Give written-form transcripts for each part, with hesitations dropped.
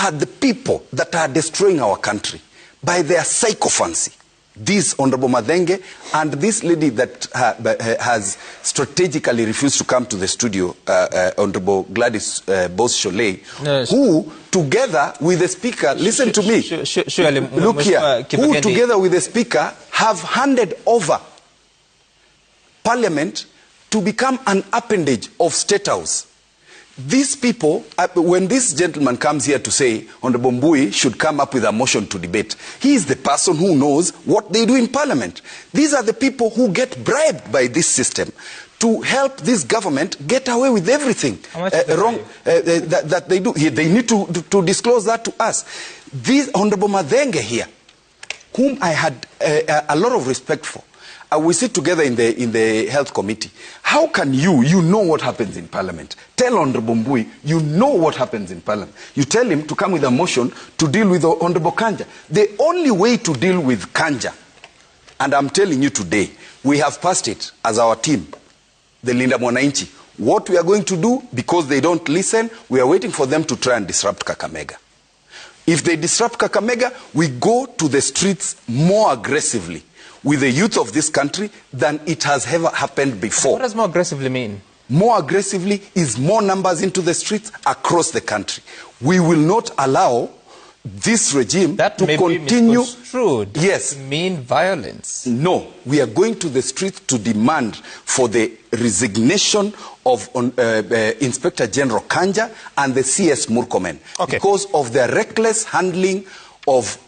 are the people that are destroying our country by their sycophancy. This Honorable Madenge and this lady that has strategically refused to come to the studio, Honorable Gladys Bose-Sholay, who together with the Speaker, listen to me, look here, who together with the Speaker have handed over Parliament to become an appendage of State House. These people, when this gentleman comes here to say Honorable Mbui should come up with a motion to debate, he is the person who knows what they do in Parliament. These are the people who get bribed by this system to help this government get away with everything wrong that they do. They need to disclose that to us. This Honorable Madenge here, whom I had a lot of respect for, we sit together in the Health Committee. How can you know what happens in Parliament? Tell Honorable Mbui, you know what happens in Parliament. You tell him to come with a motion to deal with Honorable Kanja. The only way to deal with Kanja, and I'm telling you today, we have passed it as our team, the Linda Mwananchi. What we are going to do, because they don't listen, we are waiting for them to try and disrupt Kakamega. If they disrupt Kakamega, we go to the streets more aggressively with the youth of this country than it has ever happened before. What does more aggressively mean? More aggressively is more numbers into the streets across the country. We will not allow this regime to continue. Misconstrued. Yes. Mean violence. No, we are going to the streets to demand for the resignation of Inspector General Kanja and the CS Murkomen, because of their reckless handling of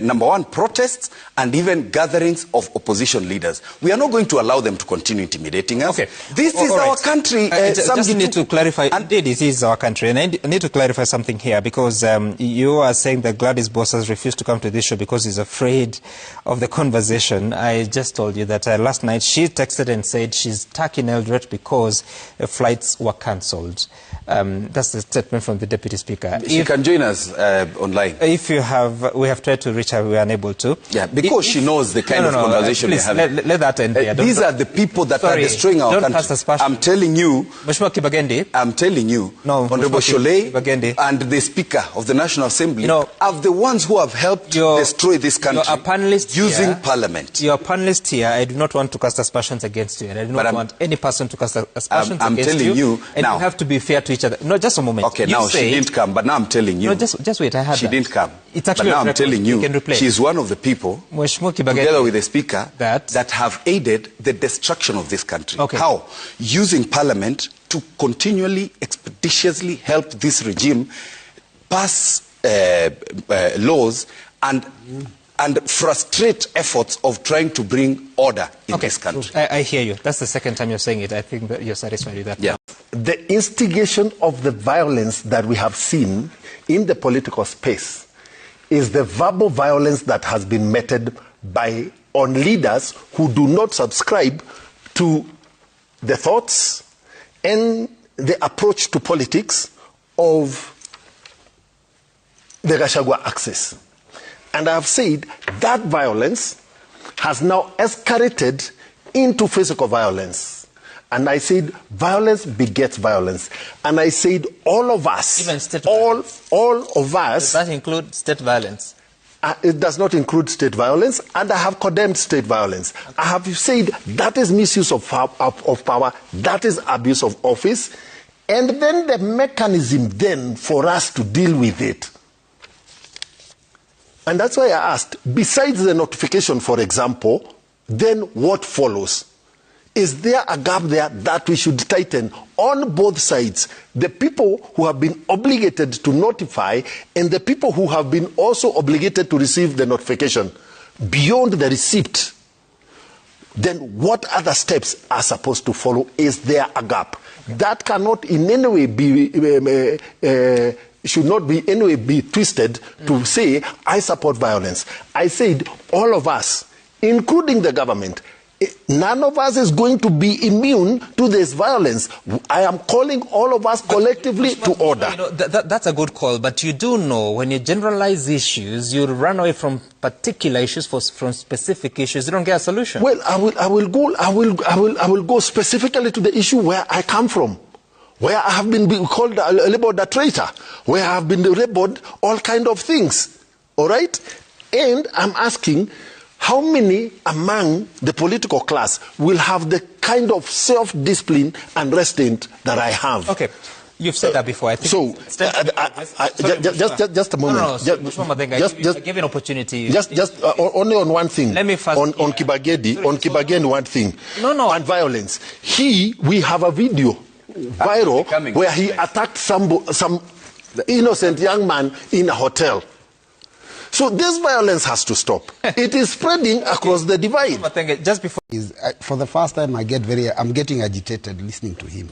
number one, protests and even gatherings of opposition leaders. We are not going to allow them to continue intimidating us. This is our country. Just need to clarify. Indeed, it is our country. And I need to clarify something here, because you are saying that Gladys Bose has refused to come to this show because he's afraid of the conversation. I just told you that last night she texted and said she's stuck in Eldoret because flights were cancelled. That's the statement from the Deputy Speaker. She can join us online. If you have, we have tried to reach her, we are unable to. Yeah, because she knows the kind of conversation we're having. Let that end there. These are the people that are destroying our country. I'm telling you, Honorable Sholay and the Speaker of the National Assembly are the ones who have helped destroy this country using Parliament. Your panelist here, I do not want to cast aspersions against you, and I do not want any person to cast aspersions against you. And you have to be fair to each other. No, just a moment. Okay, now she didn't come, but now I'm telling you. No, just wait, I had she didn't come. It's actually but now I'm telling you, she's one of the people, together with the Speaker, that have aided the destruction of this country. How? Using Parliament to continually, expeditiously help this regime pass laws and frustrate efforts of trying to bring order in this country. I hear you. That's the second time you're saying it. I think that you're satisfied with that. Yeah. The instigation of the violence that we have seen in the political space is the verbal violence that has been meted on leaders who do not subscribe to the thoughts and the approach to politics of the Gachagua axis. And I have said that violence has now escalated into physical violence. And I said violence begets violence. And I said all of us, even state all of us. Does that include state violence? It does not include state violence, and I have condemned state violence. I have said that is misuse of power, that is abuse of office, and then the mechanism then for us to deal with it. And that's why I asked, besides the notification, for example, then what follows? Is there a gap there that we should tighten on both sides? The people who have been obligated to notify and the people who have been also obligated to receive the notification. Beyond the receipt, then what other steps are supposed to follow? Is there a gap? That cannot in any way be, should not be in any way be twisted to say, I support violence. I said all of us, including the government, none of us is going to be immune to this violence. I am calling all of us collectively to order. You know, that's a good call, but you do know when you generalize issues, you run away from particular issues from specific issues. You don't get a solution. Well, I will go specifically to the issue where I come from. where I have been called, labeled a traitor, where I have been labeled all kind of things. All right? And I'm asking, how many among the political class will have the kind of self-discipline and restraint that I have? Okay. You've said that before. I think so, just a moment. I gave an opportunity. Only on one thing. Let me first on Kibageni, one thing. No. On violence. We have a video viral where he attacked some innocent young man in a hotel. So this violence has to stop. It is spreading across the divide. Just before, for the first time, I'm getting agitated listening to him.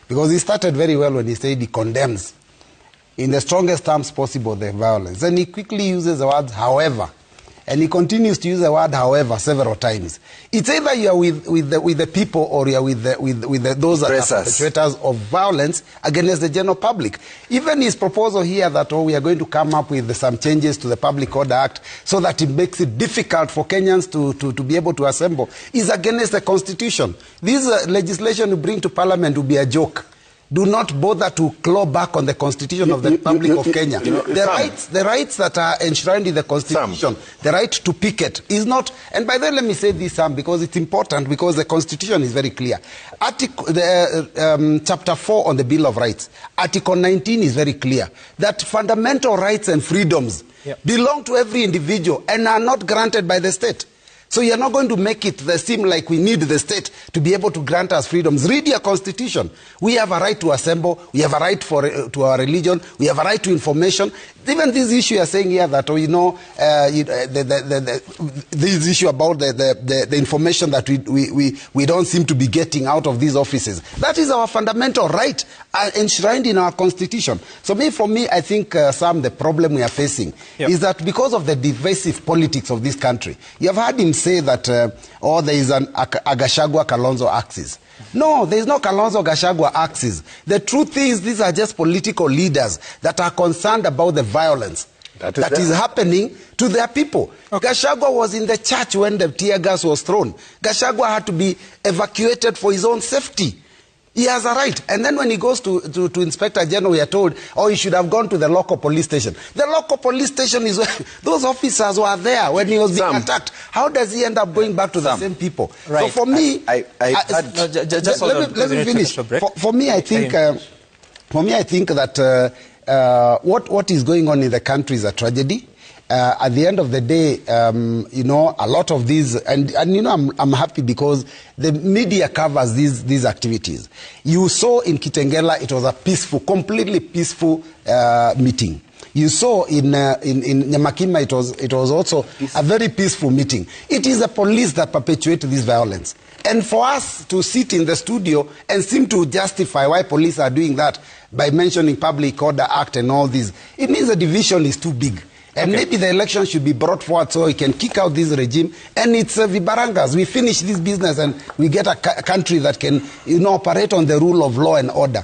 Because he started very well when he said he condemns, in the strongest terms possible, the violence. And he quickly uses the word, however. And he continues to use the word, however, several times. It's either you are with the people or you are with those that are perpetrators of violence against the general public. Even his proposal here that, we are going to come up with some changes to the Public Order Act so that it makes it difficult for Kenyans to be able to assemble is against the Constitution. This legislation you bring to Parliament will be a joke. Do not bother to claw back on the Constitution of the Republic of Kenya. The rights that are enshrined in the Constitution, the right to picket is not, and by the way, let me say this, Sam, because it's important, because the Constitution is very clear. Chapter 4 on the Bill of Rights, Article 19 is very clear, that fundamental rights and freedoms belong to every individual and are not granted by the state. So you're not going to make it seem like we need the state to be able to grant us freedoms. Read your Constitution. We have a right to assemble. We have a right to our religion. We have a right to information. Even this issue you're saying here that, this issue about the information that we don't seem to be getting out of these offices. That is our fundamental right enshrined in our Constitution. So for me, I think, Sam, the problem we are facing is that because of the divisive politics of this country, you have heard him say that, there is a Gachagua-Kalonzo axis. No, there is no Kalonzo-Gachagua axis. The truth is, these are just political leaders that are concerned about the violence that is happening to their people. Gachagua was in the church when the tear gas was thrown. Gachagua had to be evacuated for his own safety. He has a right. And then when he goes to Inspector General, we are told, he should have gone to the local police station. The local police station is where those officers were there when he was being attacked. How does he end up going back to the same people? Right. So for me, let me finish. For me, I think that what is going on in the country is a tragedy. At the end of the day, a lot of these, and I'm happy because the media covers these activities. You saw in Kitengela, it was a peaceful, completely peaceful meeting. You saw in Nyamakima, it was also a very peaceful meeting. It is the police that perpetuate this violence. And for us to sit in the studio and seem to justify why police are doing that by mentioning Public Order Act and all this, it means the division is too big. And maybe the election should be brought forward so we can kick out this regime. And it's Vibarangas. We finish this business and we get a country that can, operate on the rule of law and order.